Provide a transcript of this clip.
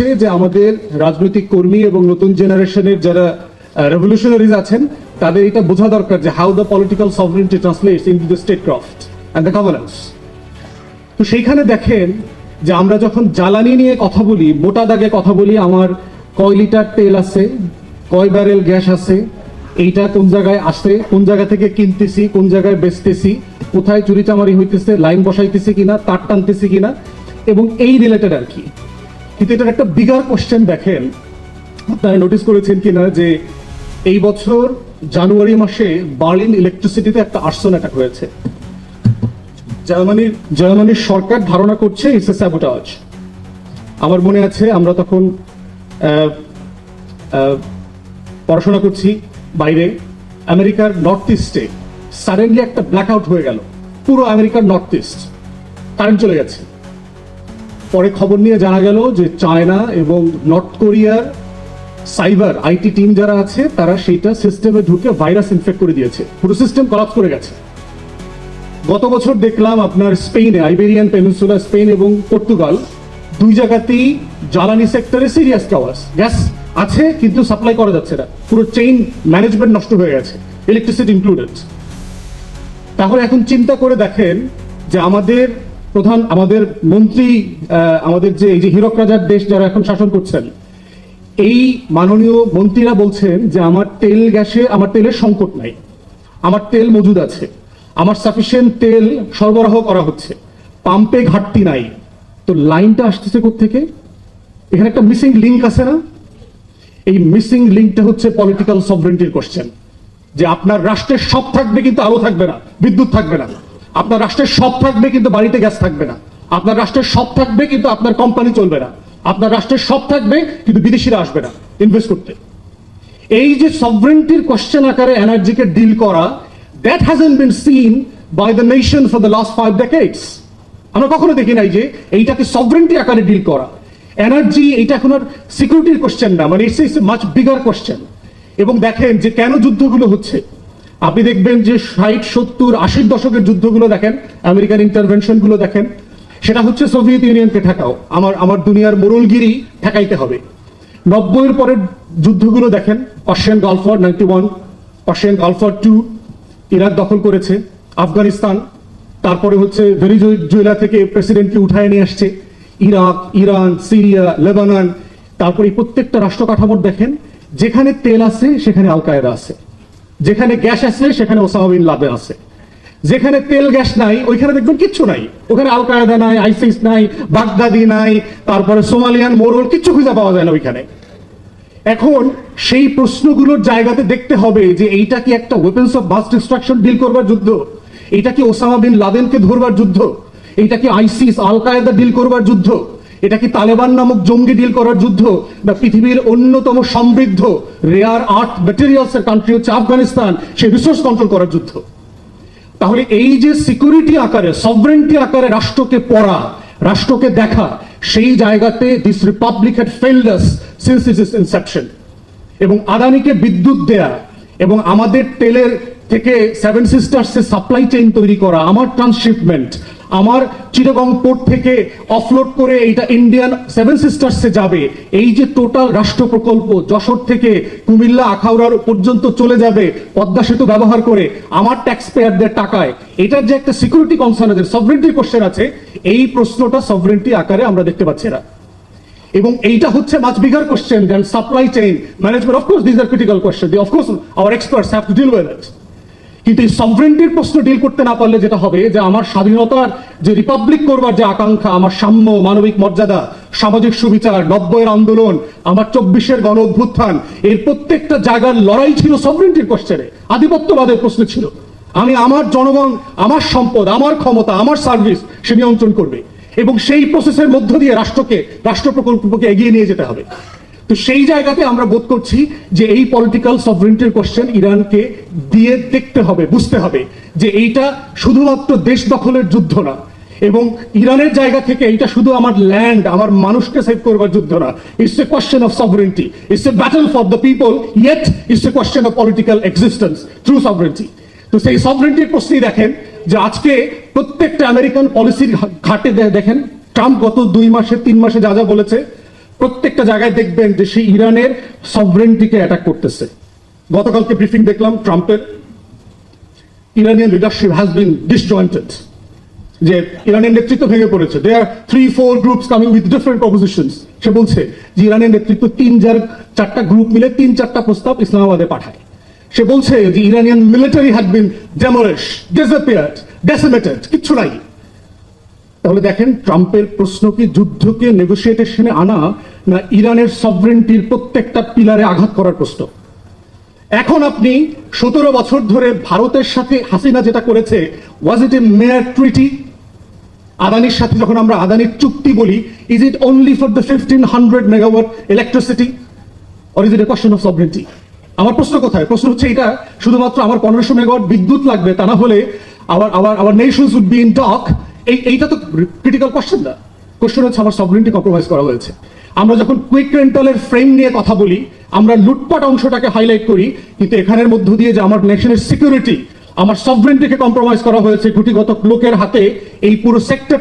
হচ্ছে যে আমাদের রাজনৈতিক কর্মী এবং নতুন জেনারেশনের যারা রেভলিউশনারিজ আছেন তাদের এটা বোঝা দরকার যে how the political সভরেনিটি translates into the state craft and the governance. তো সেইখানে দেখেন যে আমরা যখন জ্বালানি নিয়ে কথা বলি, মোটা দাগে কথা বলি, আমার কয় লিটার তেল আছে, কয় ব্যারেল গ্যাস আছে, এইটা কোন জায়গায় আসে, কোন জায়গা থেকে কিনতেছি, কোন জায়গায় বেচতেছি, কোথায় চুরিচামারি হইতেছে, লাইন বসাইতেছি কিনা, তার টানতেছি কিনা, এবং এই রিলেটেড আর কি। কিন্তু এটার একটা বিগার কোশ্চেন দেখেন, আপনারা নোটিস করেছেন কিনা যে এই বছর জানুয়ারি মাসে বার্লিন ইলেকট্রিসিটিতে একটা আর্সন অ্যাটাক হয়েছে। জার্মানির সরকার ধারণা করছে ইটস এ স্যাবোটাজ। আমার মনে আছে আমরা তখন পড়াশোনা করছি বাইরে, আমেরিকার নর্থ ইস্টে সাডেনলি একটা ব্ল্যাকআউট হয়ে গেল, পুরো আমেরিকার নর্থ ইস্ট কারেন্ট চলে গেছে। পরে খবর নিয়ে জানা গেল যে চায়না এবং নর্থ কোরিয়ার সাইবার আইটি টিম যারা আছে তারা সেইটা সিস্টেমে ঢুকে ভাইরাস ইনফেক্ট করে দিয়েছে, পুরো সিস্টেম কলাপস করে গেছে। গত বছর দেখলাম আপনার স্পেনে, আইবেরিয়ান পেনিনসুলা, স্পেন এবং পর্তুগাল, দুই জায়গাতেই জ্বালানি সেক্টরে সিরিয়াস খাওয়াস, গ্যাস আছে কিন্তু সাপ্লাই করা যাচ্ছে না, পুরো চেইন ম্যানেজমেন্ট নষ্ট হয়ে গেছে, ইলেকট্রিসিটি ইনক্লুডেড। তাহলে এখন চিন্তা করে দেখেন যে আমাদের আমাদের মন্ত্রী, আমাদের যে এই যে হীরক রাজার দেশ যারা এখন শাসন করছেন, এই মাননীয় মন্ত্রীরা বলছেন যে আমার তেলের সংকট নাই, আমার তেল মজুদ আছে, আমার সাফিসিয়েন্ট তেল সরবরাহ করা হচ্ছে, পাম্পে ঘাটতি নাই। তো লাইনটা আসতেছে কোত্থেকে? এখানে একটা মিসিং লিঙ্ক আছে না? এই মিসিং লিঙ্কটা হচ্ছে পলিটিক্যাল সভরেন্টির কোশ্চেন, যে আপনার রাষ্ট্রের সব থাকবে কিন্তু আলো থাকবে না, বিদ্যুৎ থাকবে না, আপনার রাষ্ট্রের সব থাকবে কিন্তু বাড়িতে গ্যাস থাকবে না, আপনার রাষ্ট্রের সব থাকবে কিন্তু আপনার কোম্পানি চলবে না, আপনার রাষ্ট্রের সব থাকবে কিন্তু বিদেশিরা আসবে না ইনভেস্ট করতে। এই যে সভরেন্টির কোশ্চেন আকারে এনার্জিকে ডিল করা, that hasn't been seen by the nation for the last 5 decades. আমরা কখনো দেখি নাই যে এইটাকে সভরেন্টি আকারে ডিল করা। এনার্জি এইটা এখন আর সিকিউরিটির কোশ্চেন না, মানে ইটস মাচ বিগার কোশ্চেন। এবং দেখেন যে কেন যুদ্ধগুলো হচ্ছে, আপনি দেখবেন যে 60, 70, 80 দশকের যুদ্ধগুলো দেখেন, আমেরিকান ইন্টারভেনশন গুলো দেখেন, সেটা হচ্ছে সোভিয়েত ইউনিয়নকে ঠেকাও, আমার দুনিয়ার মোড়লগিরি ঠেকাইতে হবে। 90-এর পরের যুদ্ধগুলো দেখেন, Persian Gulf war 91, Persian Gulf war 2, Iraq দখল করেছে, আফগানিস্তান, তারপরে হচ্ছে ভেনিজুয়েলা থেকে প্রেসিডেন্টকে উঠায় নিয়ে আসছে, ইরাক, ইরান, সিরিয়া, লেবানন। তারপরে প্রত্যেকটা রাষ্ট্র কাঠামো দেখেন, যেখানে তেল আছে সেখানে আল কায়েদা আছে, যেখানে গ্যাস আছে সেখানে ওসামা বিন লাদেন আছে, যেখানে তেল গ্যাস নাই ওইখানে দেখবেন কিচ্ছু নাই, ওখানে আল কায়েদা নাই, আইসিস নাই, বাগদাদি নাই, তারপরে সোমালিয়ান মোরল, কিচ্ছু খুঁজে পাওয়া যায় না ওইখানে। এখন সেই প্রশ্নগুলোর জায়গাতে দেখতে হবে যে এইটা কি একটা weapons of mass destruction deal করবার যুদ্ধ, এটা কি ওসামা বিন লাদেনকে ধরবার যুদ্ধ, এটা কি আইসিস আল কায়েদা ডিল করবার যুদ্ধ, এটা কি তালেবান নামক জঙ্গি ডিল করার যুদ্ধ, না পৃথিবীর অন্যতম সমৃদ্ধ রেয়ার আর্থ ম্যাটেরিয়ালস এর কান্ট্রি হচ্ছে আফগানিস্তান, সেই রিসোর্স কন্ট্রোল করার যুদ্ধ। তাহলে এই যে সিকিউরিটি আকারে, সভরেন্টি আকারে রাষ্ট্রকে পড়া, রাষ্ট্রকে দেখা, সেই জায়গাতে this Republic had failed us since it's Inception. এবং আদানিকে বিদ্যুৎ দেয়া এবং আমাদের তেলের থেকে 7 সিস্টার্সে সাপ্লাই চেইন তৈরি করা, আমার ট্রান্সশিপমেন্ট, আমার চিটাগং পোর্ট থেকে অফলোড করে এইটা ইন্ডিয়ান 7 সিস্টার্সে যাবে, এই যে টোটাল রাষ্ট্র প্রকল্প যশোর থেকে কুমিল্লা আখাউড়ার পর্যন্ত চলে যাবে পদ্মা সেতু ব্যবহার করে আমার ট্যাক্স পেয়ারদের টাকায়, এটার যে একটা সিকিউরিটি কনসার্ন আছে, সভরেন্টি কোশ্চেন আছে, এই প্রশ্নটা সভরেন্টি আকারে আমরা দেখতে পাচ্ছি না। এবং এইটা হচ্ছে much bigger question than supply chain management. Of course this are critical question, of course our experts have to deal with it. কিন্তু এই সভরেন্টির প্রশ্ন ডিল করতে না পারলে যেটা হবে যে আমার স্বাধীনতার যে রিপাবলিক করবার যে আকাঙ্ক্ষা, আমার সাম্য, মানবিক মর্যাদা, সামাজিক সুবিচার, 90-এর আন্দোলন, আমার 24-এর গণ অভ্যুত্থান, এর প্রত্যেকটা জায়গার লড়াই ছিল সভরেন্টির কোশ্চেনে, আধিপত্যবাদের প্রশ্ন ছিল। আমি আমার জনগণ, আমার সম্পদ, আমার ক্ষমতা, আমার সার্ভিস সে নিয়ন্ত্রণ করবে, এবং সেই প্রসেসের মধ্য দিয়ে রাষ্ট্র প্রকল্পকে এগিয়ে নিয়ে যেতে হবে। তো সেই জায়গাতে আমরা বোধ করছি যে এই পলিটিক্যাল সভরেন্টির কোশ্চেন ইরানকে দিয়ে দেখতে হবে, বুঝতে হবে যে এইটা শুধুমাত্র দেশ দখলের যুদ্ধ না, এবং ইরানের জায়গা থেকে এইটা শুধু আমার ল্যান্ড, আমার মানুষকে সেভ করবার যুদ্ধ না। It's a question of sovereignty, it's a battle for the people, yet it's a question of political existence through sovereignty. তো সেই সভরেন্টির প্রশ্নেই দেখেন যে আজকে প্রত্যেকটা আমেরিকান পলিসির ঘাটে দেখেন ট্রাম্প গত 2 মাসে 3 মাসে যা যা বলেছে, প্রত্যেকটা জায়গায় দেখবেন যে সে ইরানের সভরেন্টিকে অ্যাটাক করতেছে। গতকালকে ব্রিফিং দেখলাম ট্রাম্পের, Iranian leadership has been disjointed, যে ইরানের নেতৃত্ব ভেঙে পড়েছে। They are 3-4 groups coming with different propositions. সে বলছে যে ইরানের নেতৃত্ব 3-4টা গ্রুপ মিলে 3-4টা প্রস্তাব ইসলামাবাদে পাঠায়। সে বলছে যে Iranian military had been demolish, disappeared, decimated, কিচ্ছু নাই। তাহলে দেখেন, ট্রাম্পের প্রশ্ন কি যুদ্ধকে নেগোসিয়েশনে আনা, না ইরানের সভরেন্টির প্রত্যেকটা পিলারে আঘাত করার প্রশ্ন? এখন আপনি 17 বছর ধরে ভারতের সাথে হাসিনা যেটা করেছে, ওয়াজ ইট এ মেয়ার ট্রিটি? আদানির সাথে যখন আমরা আদানির চুক্তি বলি, is it only for the 1500 megawatt electricity, or is it a question of sovereignty? আমার প্রশ্ন কোথায়? প্রশ্ন হচ্ছে এটা শুধুমাত্র আমার 1500 মেগাওয়াট বিদ্যুৎ লাগবে, তা না হলে আবার নেশনস উড বি ইন টক। এইটা তো ক্রিটিক্যাল কোয়েশ্চেন না। কোয়েশ্চেন হচ্ছে আমার সভরেন্টি কম্প্রোমাইজ করা হয়েছে। আমরা যখন কুইক রেন্টালের ফ্রেম নিয়ে কথা বলি, আমরা লুটপাট অংশটাকে হাইলাইট করি, কিন্তু এখানের মধ্য দিয়ে যে আমার নেশনের সিকিউরিটি, আমার সভরেন্টিকে কম্প্রোমাইজ করা হয়েছে গুটিগত লোকের হাতে, এই পুরো সেক্টর